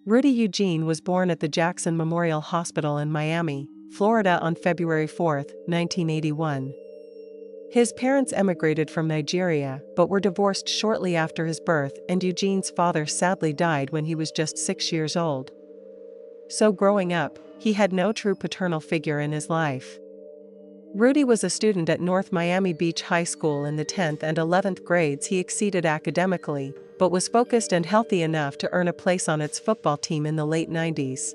Rudy Eugene was born at the Jackson Memorial Hospital in Miami, Florida on February 4, 1981. His parents emigrated from Nigeria but were divorced shortly after his birth, and Eugene's father sadly died when he was just 6 years old. So growing up, he had no true paternal figure in his life. Rudy was a student at North Miami Beach High School. In the 10th and 11th grades he exceeded academically, but was focused and healthy enough to earn a place on its football team in the late 90s.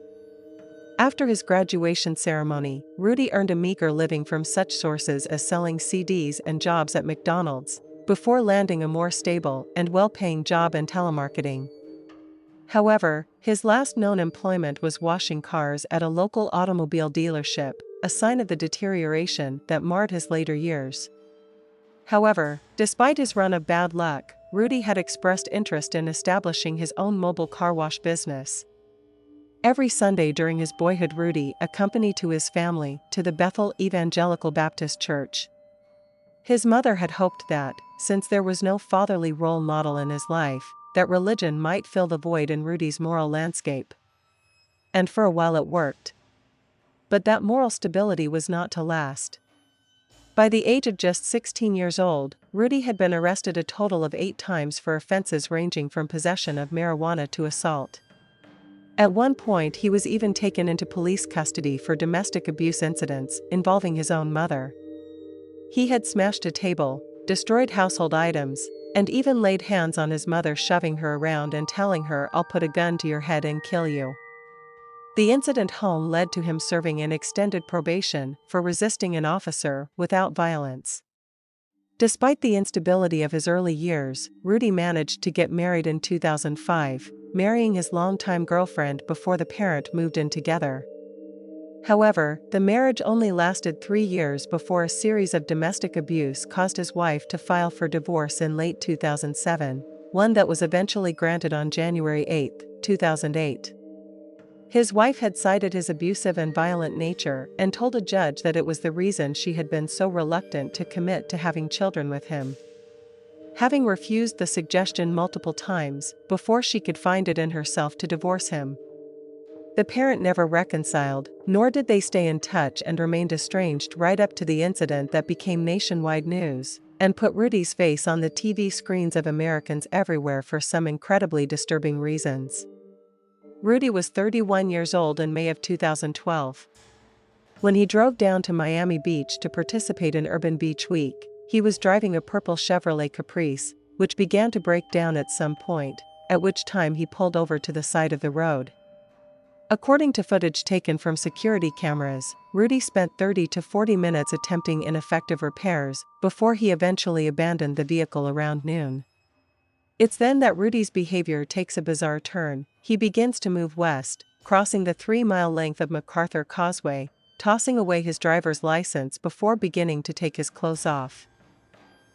After his graduation ceremony, Rudy earned a meager living from such sources as selling CDs and jobs at McDonald's, before landing a more stable and well-paying job in telemarketing. However, his last known employment was washing cars at a local automobile dealership, a sign of the deterioration that marred his later years. However, despite his run of bad luck, Rudy had expressed interest in establishing his own mobile car wash business. Every Sunday during his boyhood, Rudy accompanied his family to the Bethel Evangelical Baptist Church. His mother had hoped that, since there was no fatherly role model in his life, that religion might fill the void in Rudy's moral landscape. And for a while it worked. But that moral stability was not to last. By the age of just 16 years old, Rudy had been arrested a total of 8 times for offenses ranging from possession of marijuana to assault. At one point he was even taken into police custody for domestic abuse incidents involving his own mother. He had smashed a table, destroyed household items, and even laid hands on his mother, shoving her around and telling her, "I'll put a gun to your head and kill you." The incident home led to him serving an extended probation for resisting an officer without violence. Despite the instability of his early years, Rudy managed to get married in 2005, marrying his longtime girlfriend before the pair moved in together. However, the marriage only lasted 3 years before a series of domestic abuse caused his wife to file for divorce in late 2007, one that was eventually granted on January 8, 2008. His wife had cited his abusive and violent nature and told a judge that it was the reason she had been so reluctant to commit to having children with him. Having refused the suggestion multiple times before she could find it in herself to divorce him. The parent never reconciled, nor did they stay in touch, and remained estranged right up to the incident that became nationwide news and put Rudy's face on the TV screens of Americans everywhere for some incredibly disturbing reasons. Rudy was 31 years old in May of 2012. When he drove down to Miami Beach to participate in Urban Beach Week, he was driving a purple Chevrolet Caprice, which began to break down at some point, at which time he pulled over to the side of the road. According to footage taken from security cameras, Rudy spent 30 to 40 minutes attempting ineffective repairs before he eventually abandoned the vehicle around noon. It's then that Rudy's behavior takes a bizarre turn. He begins to move west, crossing the 3-mile length of MacArthur Causeway, tossing away his driver's license before beginning to take his clothes off.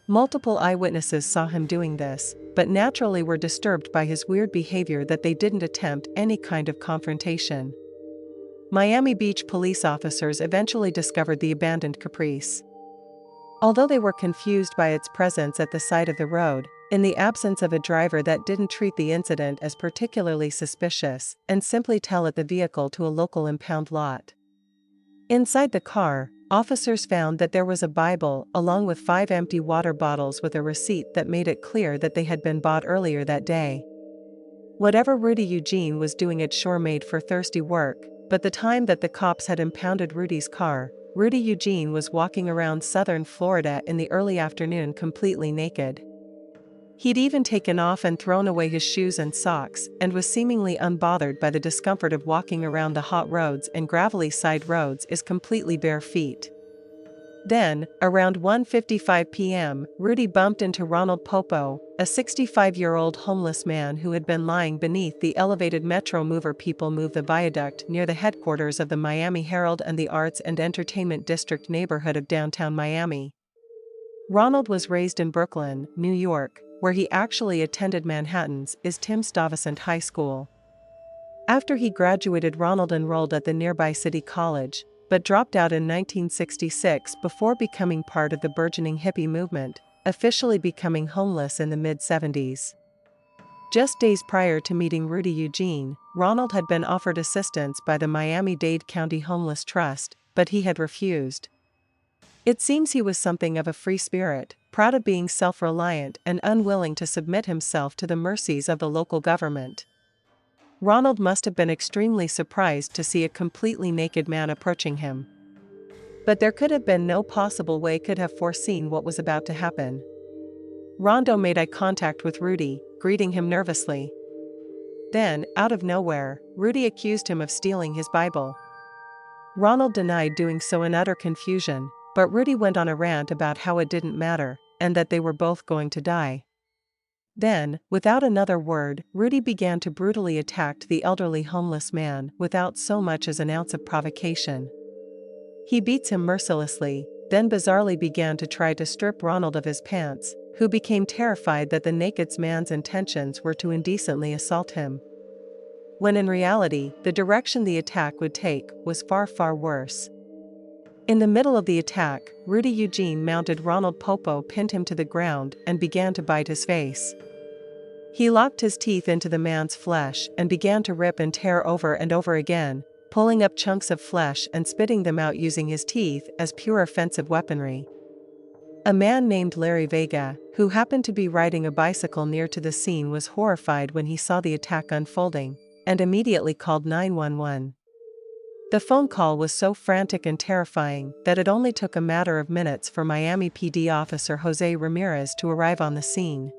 Multiple eyewitnesses saw him doing this, but naturally were disturbed by his weird behavior that they didn't attempt any kind of confrontation. Miami Beach police officers eventually discovered the abandoned Caprice. Although they were confused by its presence at the side of the road, in the absence of a driver that didn't treat the incident as particularly suspicious and simply tell the vehicle to a local impound lot. Inside the car, officers found that there was a Bible along with 5 empty water bottles with a receipt that made it clear that they had been bought earlier that day. Whatever Rudy Eugene was doing, it sure made for thirsty work, but the time that the cops had impounded Rudy's car, Rudy Eugene was walking around southern Florida in the early afternoon completely naked. He'd even taken off and thrown away his shoes and socks, and was seemingly unbothered by the discomfort of walking around the hot roads and gravelly side roads is completely bare feet. Then, around 1:55 p.m., Rudy bumped into Ronald Popo, a 65-year-old homeless man who had been lying beneath the elevated Metro Mover People Move the viaduct near the headquarters of the Miami Herald and the Arts and Entertainment District neighborhood of downtown Miami. Ronald was raised in Brooklyn, New York, where he actually attended Manhattan's Tim Stuyvesant High School. After he graduated, Ronald enrolled at the nearby City College, but dropped out in 1966 before becoming part of the burgeoning hippie movement, officially becoming homeless in the mid-70s. Just days prior to meeting Rudy Eugene, Ronald had been offered assistance by the Miami-Dade County Homeless Trust, but he had refused. It seems he was something of a free spirit, proud of being self-reliant and unwilling to submit himself to the mercies of the local government. Ronald must have been extremely surprised to see a completely naked man approaching him. But there could have been no possible way could have foreseen what was about to happen. Rondo made eye contact with Rudy, greeting him nervously. Then, out of nowhere, Rudy accused him of stealing his Bible. Ronald denied doing so in utter confusion, but Rudy went on a rant about how it didn't matter, and that they were both going to die. Then, without another word, Rudy began to brutally attack the elderly homeless man without so much as an ounce of provocation. He beats him mercilessly, then bizarrely began to try to strip Ronald of his pants, who became terrified that the naked man's intentions were to indecently assault him. When in reality, the direction the attack would take was far, far worse. In the middle of the attack, Rudy Eugene mounted Ronald Popo, pinned him to the ground, and began to bite his face. He locked his teeth into the man's flesh and began to rip and tear over and over again, pulling up chunks of flesh and spitting them out using his teeth as pure offensive weaponry. A man named Larry Vega, who happened to be riding a bicycle near to the scene, was horrified when he saw the attack unfolding, and immediately called 911. The phone call was so frantic and terrifying that it only took a matter of minutes for Miami PD officer Jose Ramirez to arrive on the scene.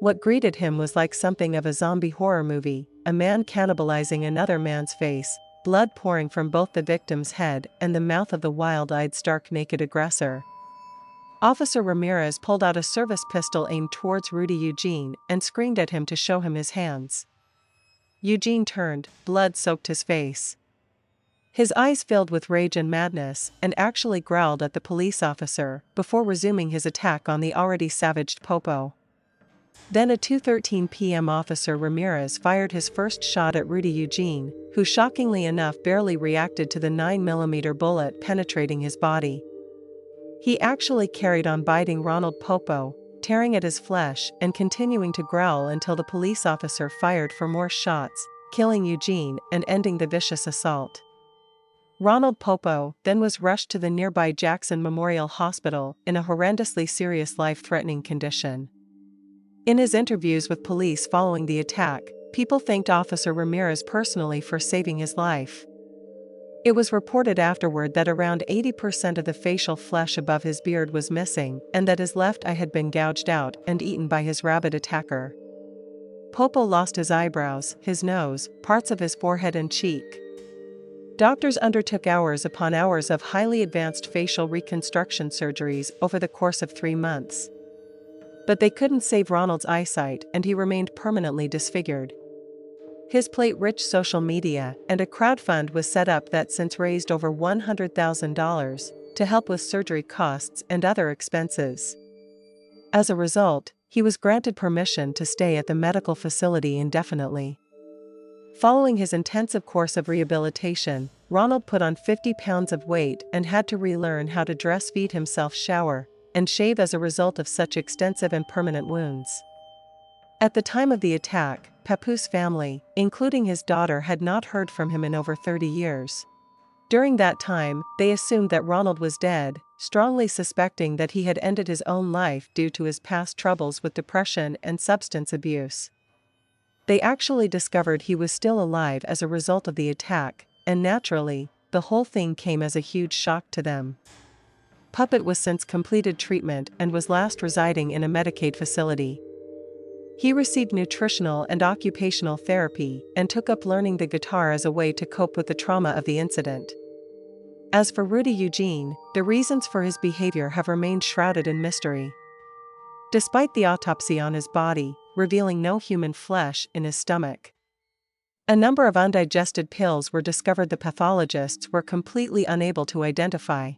What greeted him was like something of a zombie horror movie, a man cannibalizing another man's face, blood pouring from both the victim's head and the mouth of the wild-eyed stark-naked aggressor. Officer Ramirez pulled out a service pistol aimed towards Rudy Eugene and screamed at him to show him his hands. Eugene turned, blood soaked his face. His eyes filled with rage and madness, and actually growled at the police officer before resuming his attack on the already savaged Popo. Then at 2:13 p.m. Officer Ramirez fired his first shot at Rudy Eugene, who shockingly enough barely reacted to the 9mm bullet penetrating his body. He actually carried on biting Ronald Popo, tearing at his flesh and continuing to growl until the police officer fired for more shots, killing Eugene and ending the vicious assault. Ronald Popo then was rushed to the nearby Jackson Memorial Hospital in a horrendously serious life-threatening condition. In his interviews with police following the attack, people thanked Officer Ramirez personally for saving his life. It was reported afterward that around 80% of the facial flesh above his beard was missing and that his left eye had been gouged out and eaten by his rabid attacker. Popo lost his eyebrows, his nose, parts of his forehead and cheek. Doctors undertook hours upon hours of highly advanced facial reconstruction surgeries over the course of 3 months. But they couldn't save Ronald's eyesight, and he remained permanently disfigured. His plate-rich social media and a crowdfund was set up that since raised over $100,000 to help with surgery costs and other expenses. As a result, he was granted permission to stay at the medical facility indefinitely. Following his intensive course of rehabilitation, Ronald put on 50 pounds of weight and had to relearn how to dress, feed himself, shower, and shave as a result of such extensive and permanent wounds. At the time of the attack, Papu's family, including his daughter, had not heard from him in over 30 years. During that time, they assumed that Ronald was dead, strongly suspecting that he had ended his own life due to his past troubles with depression and substance abuse. They actually discovered he was still alive as a result of the attack, and naturally, the whole thing came as a huge shock to them. Puppet was since completed treatment and was last residing in a Medicaid facility. He received nutritional and occupational therapy and took up learning the guitar as a way to cope with the trauma of the incident. As for Rudy Eugene, the reasons for his behavior have remained shrouded in mystery. Despite the autopsy on his body, revealing no human flesh in his stomach, a number of undigested pills were discovered the pathologists were completely unable to identify.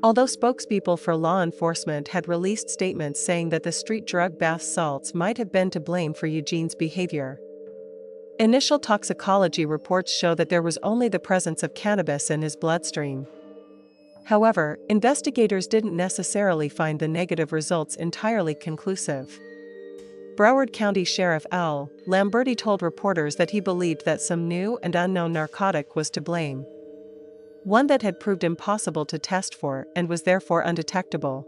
Although spokespeople for law enforcement had released statements saying that the street drug bath salts might have been to blame for Eugene's behavior. Initial toxicology reports show that there was only the presence of cannabis in his bloodstream. However, investigators didn't necessarily find the negative results entirely conclusive. Broward County Sheriff Al Lamberti told reporters that he believed that some new and unknown narcotic was to blame. One that had proved impossible to test for and was therefore undetectable.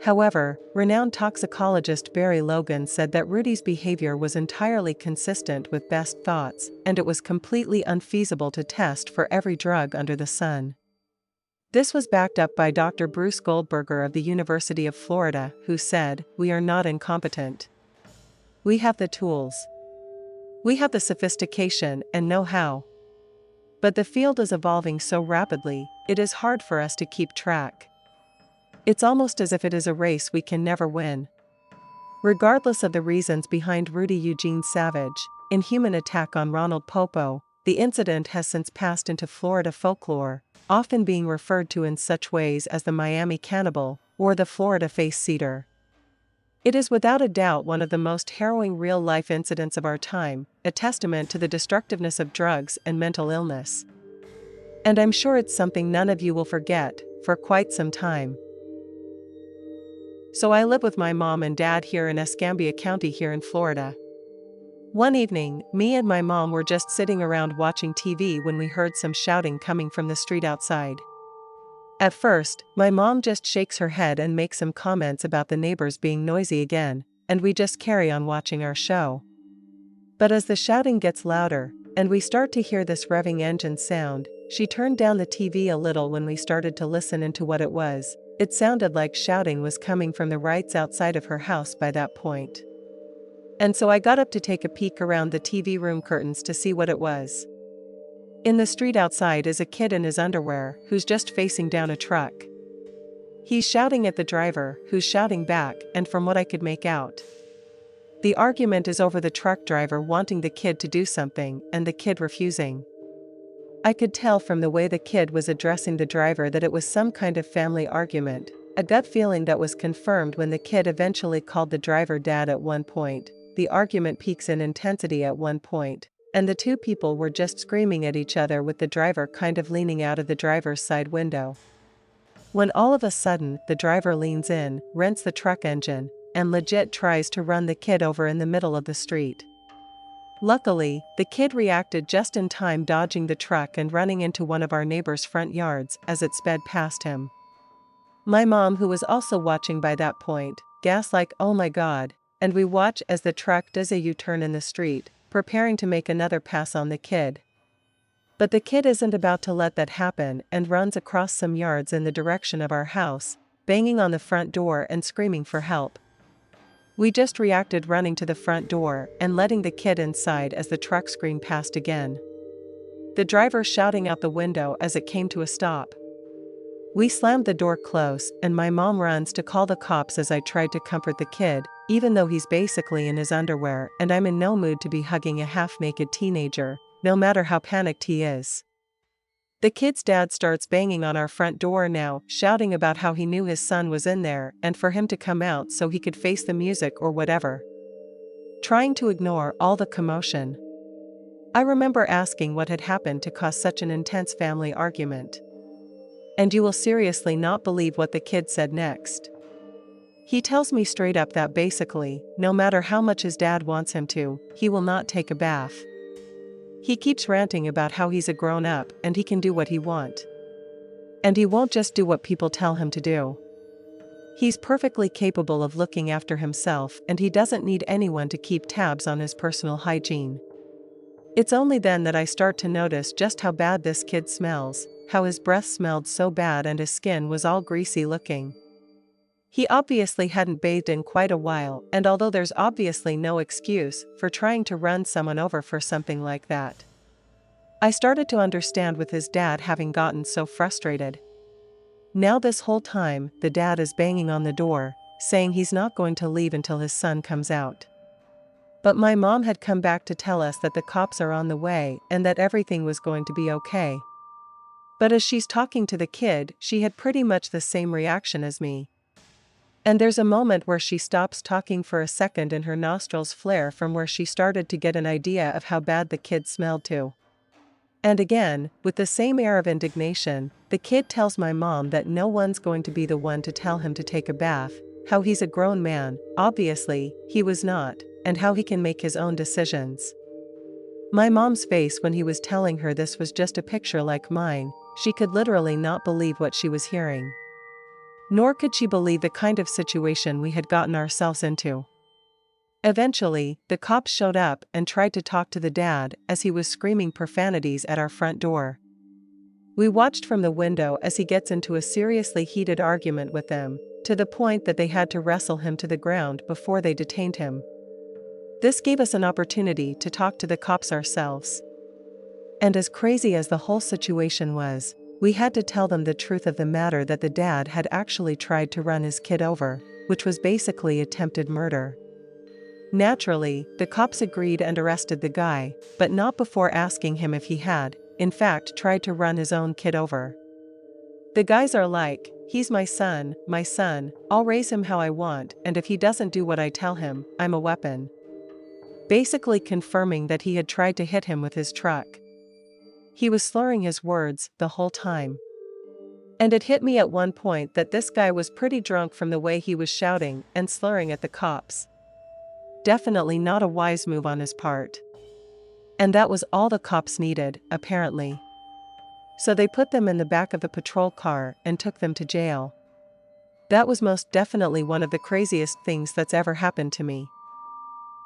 However, renowned toxicologist Barry Logan said that Rudy's behavior was entirely consistent with best thoughts, and it was completely unfeasible to test for every drug under the sun. This was backed up by Dr. Bruce Goldberger of the University of Florida, who said, "We are not incompetent. We have the tools. We have the sophistication and know-how. But the field is evolving so rapidly, it is hard for us to keep track. It's almost as if it is a race we can never win." Regardless of the reasons behind Rudy Eugene Savage's inhuman attack on Ronald Popo, the incident has since passed into Florida folklore, often being referred to in such ways as the Miami Cannibal or the Florida Face-Eater. It is without a doubt one of the most harrowing real-life incidents of our time, a testament to the destructiveness of drugs and mental illness. And I'm sure it's something none of you will forget for quite some time. So I live with my mom and dad here in Escambia County here in Florida. One evening, me and my mom were just sitting around watching TV when we heard some shouting coming from the street outside. At first, my mom just shakes her head and makes some comments about the neighbors being noisy again, and we just carry on watching our show. But as the shouting gets louder, and we start to hear this revving engine sound, she turned down the TV a little when we started to listen into what it was. It sounded like shouting was coming from the rights outside of her house by that point. And so I got up to take a peek around the TV room curtains to see what it was. In the street outside is a kid in his underwear who's just facing down a truck. He's shouting at the driver, who's shouting back, and from what I could make out, the argument is over the truck driver wanting the kid to do something and the kid refusing. I could tell from the way the kid was addressing the driver that it was some kind of family argument, a gut feeling that was confirmed when the kid eventually called the driver dad at one point. The argument peaks in intensity at one point, and the two people were just screaming at each other with the driver kind of leaning out of the driver's side window. When all of a sudden, the driver leans in, rents the truck engine, and legit tries to run the kid over in the middle of the street. Luckily, the kid reacted just in time, dodging the truck and running into one of our neighbor's front yards as it sped past him. My mom, who was also watching by that point, gasped like, "Oh my God," and we watch as the truck does a U-turn in the street, preparing to make another pass on the kid. But the kid isn't about to let that happen and runs across some yards in the direction of our house, banging on the front door and screaming for help. We just reacted, running to the front door and letting the kid inside as the truck screamed past again, the driver shouting out the window as it came to a stop. We slammed the door close, and my mom runs to call the cops as I tried to comfort the kid, even though he's basically in his underwear and I'm in no mood to be hugging a half-naked teenager, no matter how panicked he is. The kid's dad starts banging on our front door now, shouting about how he knew his son was in there and for him to come out so he could face the music or whatever. Trying to ignore all the commotion, I remember asking what had happened to cause such an intense family argument. And you will seriously not believe what the kid said next. He tells me straight up that basically, no matter how much his dad wants him to, he will not take a bath. He keeps ranting about how he's a grown-up and he can do what he wants. And he won't just do what people tell him to do. He's perfectly capable of looking after himself and he doesn't need anyone to keep tabs on his personal hygiene. It's only then that I start to notice just how bad this kid smells, how his breath smelled so bad and his skin was all greasy looking. He obviously hadn't bathed in quite a while, and although there's obviously no excuse for trying to run someone over for something like that, I started to understand with his dad having gotten so frustrated. Now this whole time, the dad is banging on the door, saying he's not going to leave until his son comes out. But my mom had come back to tell us that the cops are on the way and that everything was going to be okay. But as she's talking to the kid, she had pretty much the same reaction as me. And there's a moment where she stops talking for a second and her nostrils flare from where she started to get an idea of how bad the kid smelled too. And again, with the same air of indignation, the kid tells my mom that no one's going to be the one to tell him to take a bath, how he's a grown man, obviously, he was not, and how he can make his own decisions. My mom's face when he was telling her this was just a picture like mine, she could literally not believe what she was hearing. Nor could she believe the kind of situation we had gotten ourselves into. Eventually, the cops showed up and tried to talk to the dad as he was screaming profanities at our front door. We watched from the window as he gets into a seriously heated argument with them, to the point that they had to wrestle him to the ground before they detained him. This gave us an opportunity to talk to the cops ourselves. And as crazy as the whole situation was, we had to tell them the truth of the matter, that the dad had actually tried to run his kid over, which was basically attempted murder. Naturally, the cops agreed and arrested the guy, but not before asking him if he had, in fact, tried to run his own kid over. The guys are like, "He's my son, I'll raise him how I want, and if he doesn't do what I tell him, I'm a weapon." Basically confirming that he had tried to hit him with his truck. He was slurring his words the whole time. And it hit me at one point that this guy was pretty drunk from the way he was shouting and slurring at the cops. Definitely not a wise move on his part. And that was all the cops needed, apparently. So they put them in the back of the patrol car and took them to jail. That was most definitely one of the craziest things that's ever happened to me.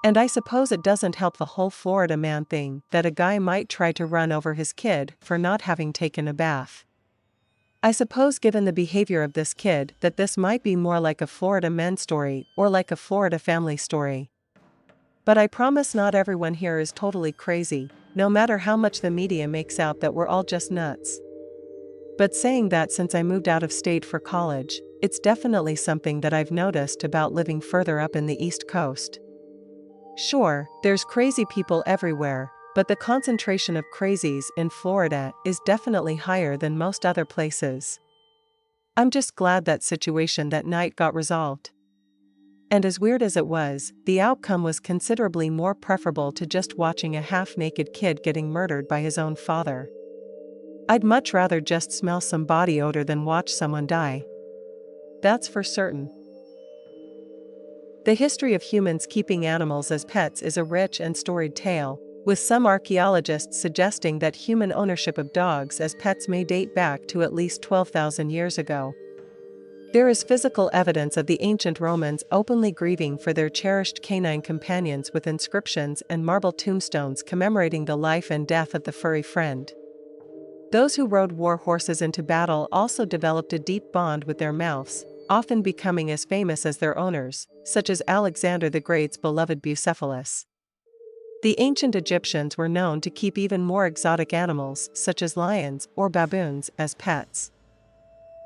And I suppose it doesn't help the whole Florida man thing that a guy might try to run over his kid for not having taken a bath. I suppose given the behavior of this kid that this might be more like a Florida man story or like a Florida family story. But I promise not everyone here is totally crazy, no matter how much the media makes out that we're all just nuts. But saying that, since I moved out of state for college, it's definitely something that I've noticed about living further up in the East Coast. Sure, there's crazy people everywhere, but the concentration of crazies in Florida is definitely higher than most other places. I'm just glad that situation that night got resolved. And as weird as it was, the outcome was considerably more preferable to just watching a half-naked kid getting murdered by his own father. I'd much rather just smell some body odor than watch someone die. That's for certain. The history of humans keeping animals as pets is a rich and storied tale, with some archaeologists suggesting that human ownership of dogs as pets may date back to at least 12,000 years ago. There is physical evidence of the ancient Romans openly grieving for their cherished canine companions with inscriptions and marble tombstones commemorating the life and death of the furry friend. Those who rode war horses into battle also developed a deep bond with their mounts, often becoming as famous as their owners, such as Alexander the Great's beloved Bucephalus. The ancient Egyptians were known to keep even more exotic animals, such as lions or baboons, as pets.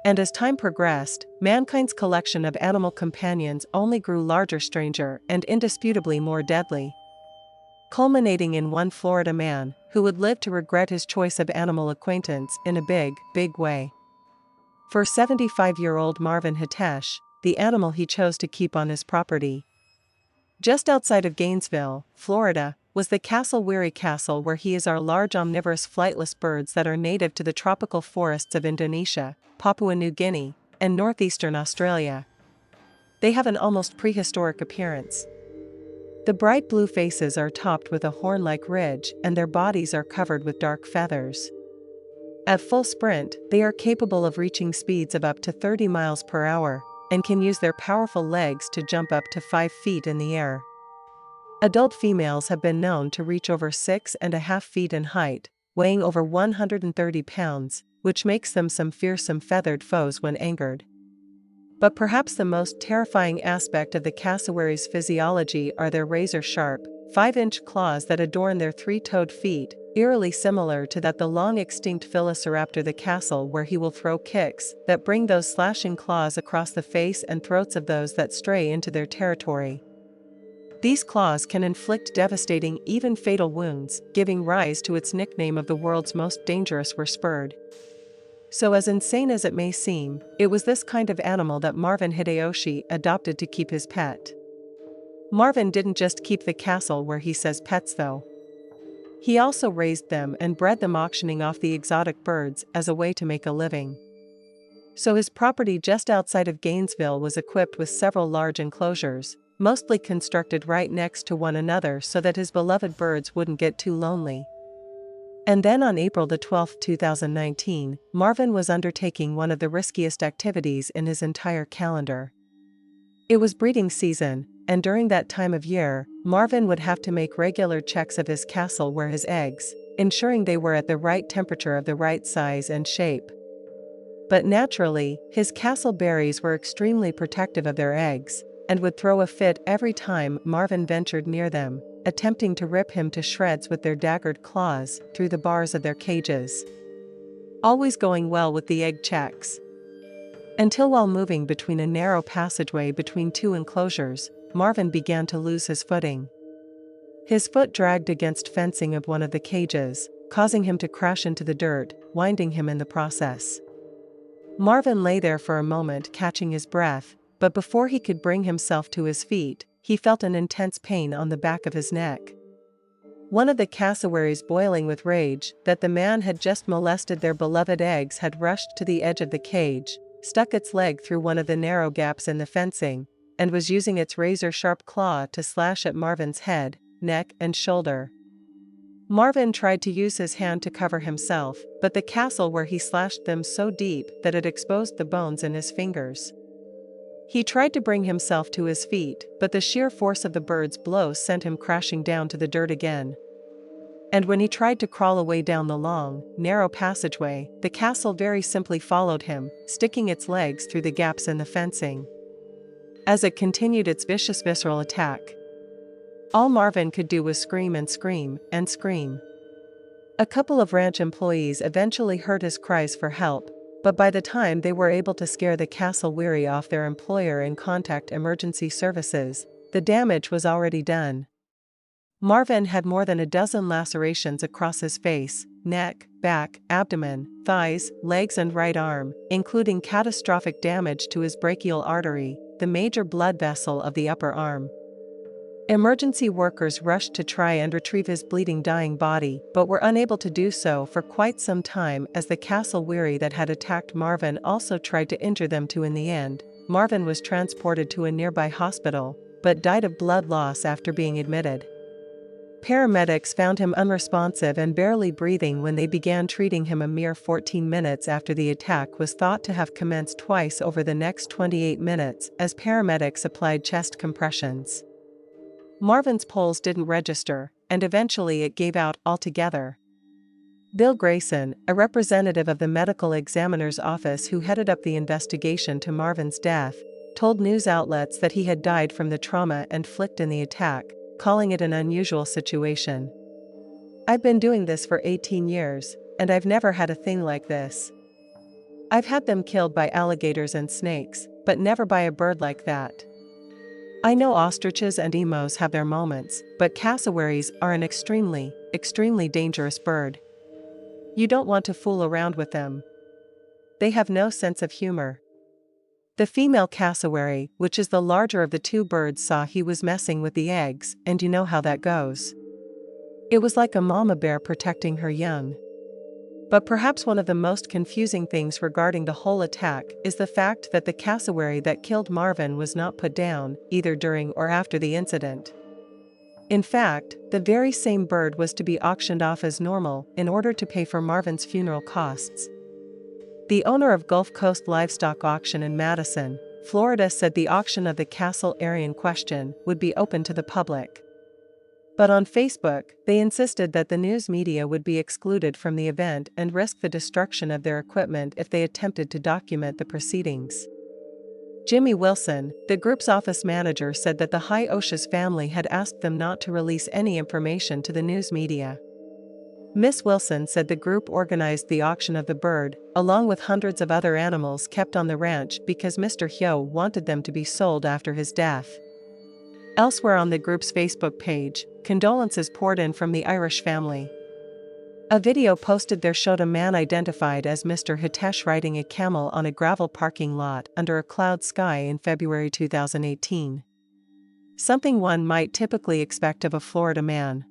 And as time progressed, mankind's collection of animal companions only grew larger, stranger, and indisputably more deadly. Culminating in one Florida man, who would live to regret his choice of animal acquaintance in a big, big way. For 75-year-old Marvin Hitesh, the animal he chose to keep on his property, just outside of Gainesville, Florida, was the Eerie Castle, where he is our large omnivorous flightless birds that are native to the tropical forests of Indonesia, Papua New Guinea, and northeastern Australia. They have an almost prehistoric appearance. The bright blue faces are topped with a horn-like ridge, and their bodies are covered with dark feathers. At full sprint, they are capable of reaching speeds of up to 30 miles per hour, and can use their powerful legs to jump up to 5 feet in the air. Adult females have been known to reach over 6.5 feet in height, weighing over 130 pounds, which makes them some fearsome feathered foes when angered. But perhaps the most terrifying aspect of the cassowary's physiology are their razor-sharp, 5-inch claws that adorn their 3-toed feet, eerily similar to that the long-extinct Velociraptor the castle, where he will throw kicks that bring those slashing claws across the face and throats of those that stray into their territory. These claws can inflict devastating, even fatal wounds, giving rise to its nickname of the world's most dangerous were-spurred. So as insane as it may seem, it was this kind of animal that Marvin Hideyoshi adopted to keep his pet. Marvin didn't just keep the castle where he says pets though. He also raised them and bred them, auctioning off the exotic birds as a way to make a living. so his property just outside of Gainesville was equipped with several large enclosures, mostly constructed right next to one another so that his beloved birds wouldn't get too lonely. And then on April 12, 2019, Marvin was undertaking one of the riskiest activities in his entire calendar. It was breeding season, and during that time of year, Marvin would have to make regular checks of his castle where his eggs, ensuring they were at the right temperature of the right size and shape. But naturally, his castle berries were extremely protective of their eggs, and would throw a fit every time Marvin ventured near them, attempting to rip him to shreds with their daggered claws through the bars of their cages. Always going well with the egg checks. Until while moving between a narrow passageway between two enclosures, Marvin began to lose his footing. His foot dragged against fencing of one of the cages, causing him to crash into the dirt, winding him in the process. Marvin lay there for a moment catching his breath, but before he could bring himself to his feet, he felt an intense pain on the back of his neck. One of the cassowaries, boiling with rage that the man had just molested their beloved eggs, had rushed to the edge of the cage, stuck its leg through one of the narrow gaps in the fencing, and was using its razor-sharp claw to slash at Marvin's head, neck, and shoulder. Marvin tried to use his hand to cover himself, but the castle where he slashed them so deep that it exposed the bones in his fingers. He tried to bring himself to his feet, but the sheer force of the bird's blow sent him crashing down to the dirt again. And when he tried to crawl away down the long, narrow passageway, the castle very simply followed him, sticking its legs through the gaps in the fencing. As it continued its vicious visceral attack, all Marvin could do was scream and scream and scream. A couple of ranch employees eventually heard his cries for help, but by the time they were able to scare the castle weary off their employer and contact emergency services, the damage was already done. Marvin had more than a dozen lacerations across his face, neck, back, abdomen, thighs, legs, and right arm, including catastrophic damage to his brachial artery, the major blood vessel of the upper arm. Emergency workers rushed to try and retrieve his bleeding, dying body, but were unable to do so for quite some time as the castle weary that had attacked Marvin also tried to injure them too. In the end, Marvin was transported to a nearby hospital, but died of blood loss after being admitted. Paramedics found him unresponsive and barely breathing when they began treating him. A mere 14 minutes after the attack was thought to have commenced twice over the next 28 minutes as paramedics applied chest compressions. Marvin's pulse didn't register, and eventually it gave out altogether. Bill Grayson, a representative of the medical examiner's office who headed up the investigation to Marvin's death, told news outlets that he had died from the trauma inflicted in the attack, calling it an unusual situation. "I've been doing this for 18 years, and I've never had a thing like this. I've had them killed by alligators and snakes, but never by a bird like that. I know ostriches and emos have their moments, but cassowaries are an extremely, extremely dangerous bird. You don't want to fool around with them. They have no sense of humor." The female cassowary, which is the larger of the two birds, saw he was messing with the eggs, and you know how that goes. It was like a mama bear protecting her young. But perhaps one of the most confusing things regarding the whole attack is the fact that the cassowary that killed Marvin was not put down, either during or after the incident. In fact, the very same bird was to be auctioned off as normal in order to pay for Marvin's funeral costs. The owner of Gulf Coast Livestock Auction in Madison, Florida, said the auction of the castle area in question would be open to the public. But on Facebook, they insisted that the news media would be excluded from the event and risk the destruction of their equipment if they attempted to document the proceedings. Jimmy Wilson, the group's office manager, said that the High Oshas family had asked them not to release any information to the news media. Miss Wilson said the group organized the auction of the bird, along with hundreds of other animals kept on the ranch, because Mr. Hyo wanted them to be sold after his death. Elsewhere on the group's Facebook page, condolences poured in from the Irish family. A video posted there showed a man identified as Mr. Hitesh riding a camel on a gravel parking lot under a cloud sky in February 2018. Something one might typically expect of a Florida man.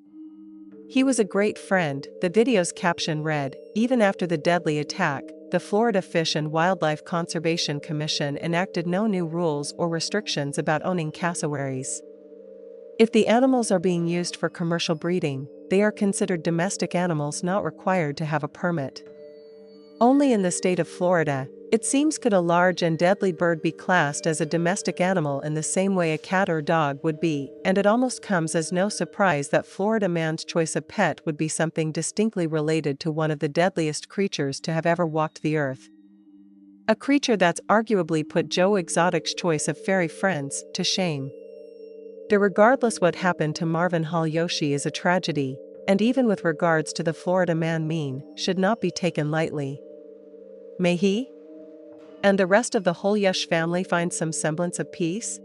"He was a great friend," the video's caption read. Even after the deadly attack, the Florida Fish and Wildlife Conservation Commission enacted no new rules or restrictions about owning cassowaries. If the animals are being used for commercial breeding, they are considered domestic animals not required to have a permit. Only in the state of Florida, it seems, could a large and deadly bird be classed as a domestic animal in the same way a cat or dog would be, and it almost comes as no surprise that Florida man's choice of pet would be something distinctly related to one of the deadliest creatures to have ever walked the earth. A creature that's arguably put Joe Exotic's choice of furry friends to shame. Regardless, what happened to Marvin Hall Yoshi is a tragedy, and even with regards to the Florida man mean, should not be taken lightly. May he and the rest of the whole Yosh family find some semblance of peace?